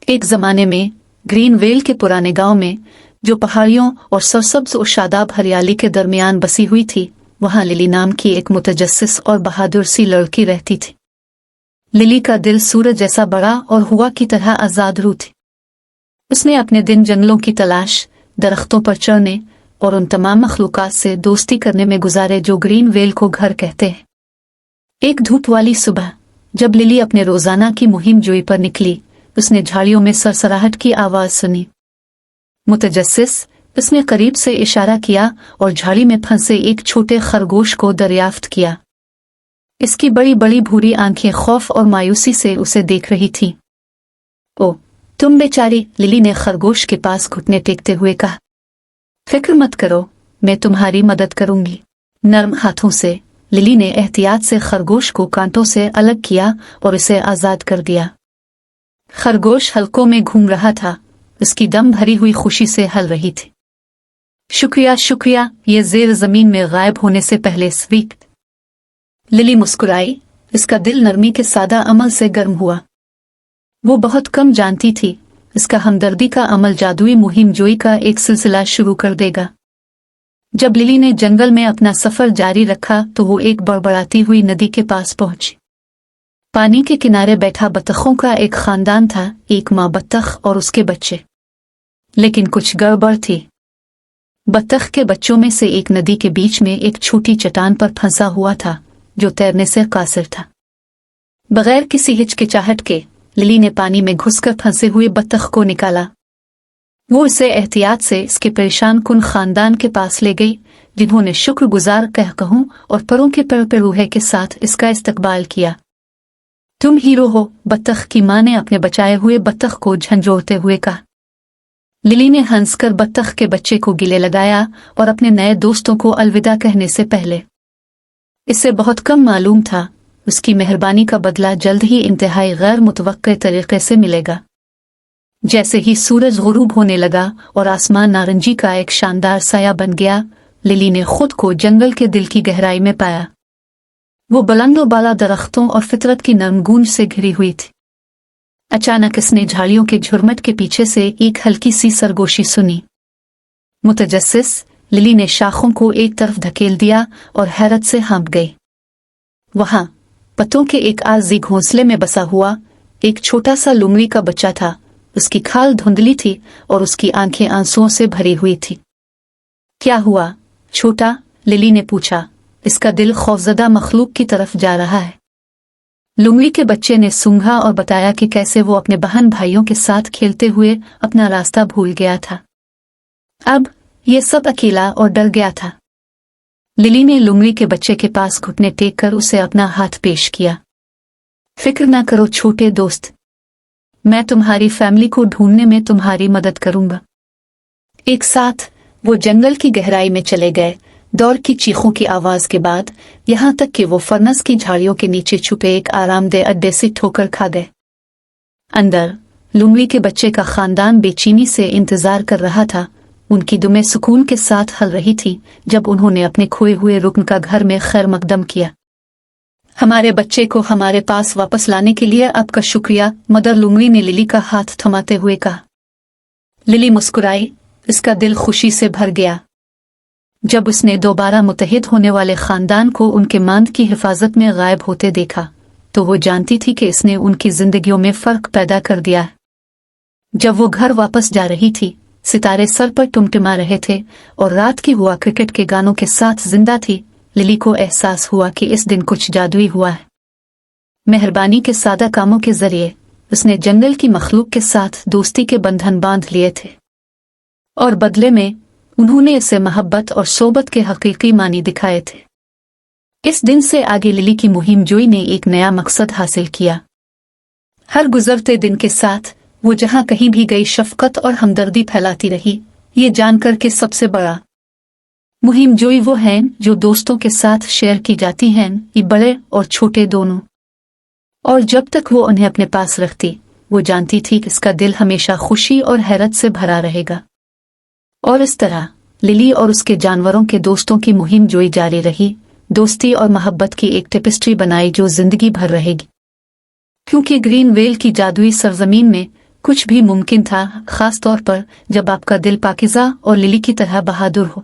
एक जमाने में ग्रीन वेल के पुराने गांव में, जो पहाड़ियों और सरसब्ज और शादाब हरियाली के दरमियान बसी हुई थी, वहां लिली नाम की एक मुतजस्सिस और बहादुर सी लड़की रहती थी। लिली का दिल सूरज जैसा बड़ा और हवा की तरह आजाद रूह थी। उसने अपने दिन जंगलों की तलाश, दरख्तों पर चढ़ने और उन तमाम मखलूकात से दोस्ती करने में गुजारे जो ग्रीन वेल को घर कहते हैं। एक धूप वाली सुबह जब लिली अपने रोजाना की मुहिम जोई पर निकली, उसने झाड़ियों में सरसराहट की आवाज सुनी। मुतजस्सिस, उसने करीब से इशारा किया और झाड़ी में फंसे एक छोटे खरगोश को दरियाफ्त किया। इसकी बड़ी बड़ी भूरी आंखें खौफ और मायूसी से उसे देख रही थीं। ओ तुम बेचारी, लिली ने खरगोश के पास घुटने टेकते हुए कहा। फिक्र मत करो, मैं तुम्हारी मदद करूंगी। नर्म हाथों से लिली ने एहतियात से खरगोश को कांटों से अलग किया और उसे आजाद कर दिया। खरगोश हलकों में घूम रहा था, उसकी दम भरी हुई खुशी से हल रही थी। शुक्रिया शुक्रिया, ये जेर जमीन में गायब होने से पहले स्वीट। लिली मुस्कुराई, इसका दिल नरमी के सादा अमल से गर्म हुआ। वो बहुत कम जानती थी, इसका हमदर्दी का अमल जादुई मुहिम जोई का एक सिलसिला शुरू कर देगा। जब लिली ने जंगल में अपना सफर जारी रखा तो वो एक बड़बड़ाती हुई नदी के पास पहुंची। पानी के किनारे बैठा बतखों का एक खानदान था, एक माँ बत्तख और उसके बच्चे। लेकिन कुछ गड़बड़ थी। बत्तख के बच्चों में से एक नदी के बीच में एक छोटी चट्टान पर फंसा हुआ था, जो तैरने से कासिर था। बगैर किसी हिचकिचाहट के लिली ने पानी में घुसकर फंसे हुए बत्तख को निकाला। वो इसे एहतियात से इसके परेशान कुन खानदान के पास ले गई, जिन्होंने शुक्रगुजार कहकहों और परों के पर रूहे के साथ इसका इस्तकबाल किया। तुम हीरो हो, बत्तख की मां ने अपने बचाए हुए बत्तख को झंझोड़ते हुए कहा। लिली ने हंसकर बत्तख के बच्चे को गले लगाया और अपने नए दोस्तों को अलविदा कहने से पहले इससे बहुत कम मालूम था, उसकी मेहरबानी का बदला जल्द ही इंतहाई गैर मुतवक्के तरीके से मिलेगा। जैसे ही सूरज गुरूब होने लगा और आसमान नारंगी का एक शानदार साया बन गया, लिली ने खुद को जंगल के दिल की गहराई में पाया। वो बुलंदो बाला दरख्तों और फितरत की नरम गूंज से घिरी हुई थी। अचानक इसने झाड़ियों के झुरमट के पीछे से एक हल्की सी सरगोशी सुनी। मुतजस्सिस, लिली ने शाखों को एक तरफ धकेल दिया और हैरत से हाँप गई। वहां पत्तों के एक आरजी घोंसले में बसा हुआ एक छोटा सा लुमड़ी का बच्चा था। उसकी खाल धुंधली थी और उसकी आंखें आंसुओं से भरी हुई थी। क्या हुआ छोटा? लिली ने पूछा। इसका दिल खौफजदा मखलूक की तरफ जा रहा है। लुमड़ी के बच्चे ने सूंघा और बताया कि कैसे वो अपने बहन भाइयों के साथ खेलते हुए अपना रास्ता भूल गया था। अब ये सब अकेला और डर गया था। लिली ने लुमड़ी के बच्चे के पास घुटने टेक कर उसे अपना हाथ पेश किया। फिक्र ना करो छोटे दोस्त, मैं तुम्हारी फैमिली को ढूंढने में तुम्हारी मदद करूंगा। एक साथ वो जंगल की गहराई में चले गए, दौड़ की चीखों की आवाज के बाद, यहाँ तक कि वो फरनस की झाड़ियों के नीचे छुपे एक आरामदेह अड्डे से ठोकर खा गए। अंदर लुमड़ी के बच्चे का खानदान बेचैनी से इंतजार कर रहा था। उनकी दुमें सुकून के साथ हल रही थी जब उन्होंने अपने खोए हुए रुकन का घर में खैर मकदम किया। हमारे बच्चे को हमारे पास वापस लाने के लिए आपका शुक्रिया, मदर लुमड़ी ने लिली का हाथ थमाते हुए कहा। लिली मुस्कुराई, इसका दिल खुशी से भर गया। जब उसने दोबारा मुत्तहिद होने वाले खानदान को उनके मांद की हिफाजत में गायब होते देखा, तो वो जानती थी कि इसने उनकी जिंदगियों में फर्क पैदा कर दिया। जब वो घर वापस जा रही थी, सितारे सर पर टिमटिमा रहे थे और रात की हुआ क्रिकेट के गानों के साथ जिंदा थी। लिली को एहसास हुआ कि इस दिन कुछ जादुई हुआ है। मेहरबानी के सादा कामों के जरिए उसने जंगल की मखलूक के साथ दोस्ती के बंधन बांध लिए थे और बदले में उन्होंने इसे मोहब्बत और सोबत के हकीकी मानी दिखाए थे। इस दिन से आगे लिली की मुहिम जोई ने एक नया मकसद हासिल किया। हर गुजरते दिन के साथ वो जहां कहीं भी गई शफकत और हमदर्दी फैलाती रही, ये जानकर कि सबसे बड़ा मुहिम जोई वो है जो दोस्तों के साथ शेयर की जाती हैं, ये बड़े और छोटे दोनों। और जब तक वो उन्हें अपने पास रखती, वो जानती थी कि इसका दिल हमेशा खुशी और हैरत से भरा रहेगा। और इस तरह लिली और उसके जानवरों के दोस्तों की मुहिम जोई जारी रही, दोस्ती और मोहब्बत की एक टेपेस्ट्री बनाई जो जिंदगी भर रहेगी। क्योंकि ग्रीन वेल की जादुई सरजमीन में کچھ بھی ممکن تھا، خاص طور پر جب آپ کا دل پاکیزہ اور للی کی طرح بہادر ہو۔